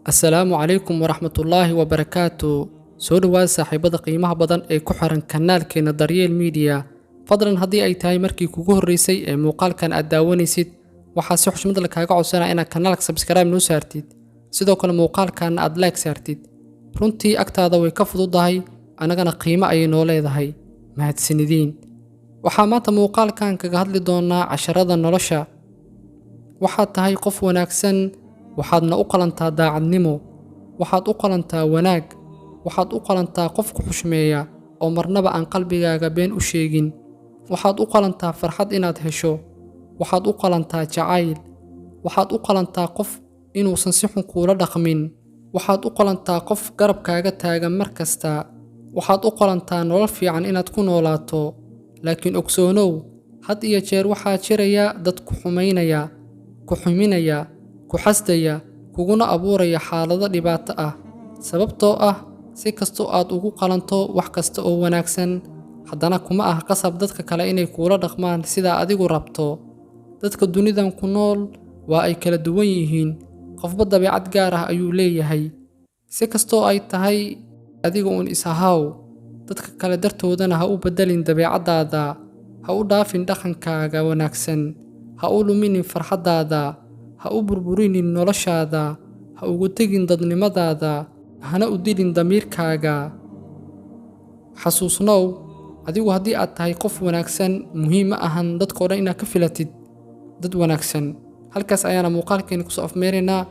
السلام عليكم ورحمة الله وبركاته. soo dhawaad saaxiibada qiimaha badan ee ku xiran kanaalkeena Daryeel Media. fadlan haddii ay tahay markii kugu horeysay ee muuqaalkan aad daawanaysid, waxaa si xushmad leh kaaga codsanaa inaad kanaalka subscribe noo saartid, sidoo kale muuqaalkan aad like saartid. runtii agtaada way ka fududahay, anagana qiimo ayay noo leedahay. mahadsanidin. waxaa maanta muuqaalkan kaga hadli doonaa casharada nolosha. waxaad tahay qof wanaagsan, waxaadna u qalantaa daacadnimo, waxaad u qalantaa wanaag, waxaad u qalantaa qof ku xushmeeya oo marnaba aan qalbigaaga been u sheegin, waxaad u qalantaa farxad inaad hesho, waxaad u qalantaa jacayl, waxaad u qalantaa qof inuusan si xun kuula dhaqmin, waxaad u qalantaa qof garabkaaga taagan mar kasta, waxaad u qalantaa nolol fiican inaad ku noolaato. laakiin ogsoonow, had iyo jeer waxaa jiraya dad ku xumaynaya, ku xuminaya, ku xasdaya, kuguna abuuraya xaalado dhibaato ah. sababtoo ah si kastoo aad ugu qalanto wax kasta oo wanaagsan, haddana kuma ah qasab dadka kale inay kuula dhaqmaan sidaa adigu rabto. dadka dunidan ku nool waa ay kala duwan yihiin, qofba dabeecad gaar ah ayuu leeyahay. si kastoo ay tahay, adiga uun is-ahaaw, dadka kale dartoodana ha u bedelin dabeecadaada, ha u dhaafin dhaqankaaga wanaagsan, ha u luminin farxaddaada, ha u burburinin noloshaada, ha ugu tegin dadnimadaada, hana u dilin damiirkaaga. xasuusnow, adigu haddii aad tahay qof wanaagsan, muhiim ma ahan dadkoo dhan inaad ka filatid dad wanaagsan. halkaas ayaana muuqaalkeena kusoo afmeeraynaa.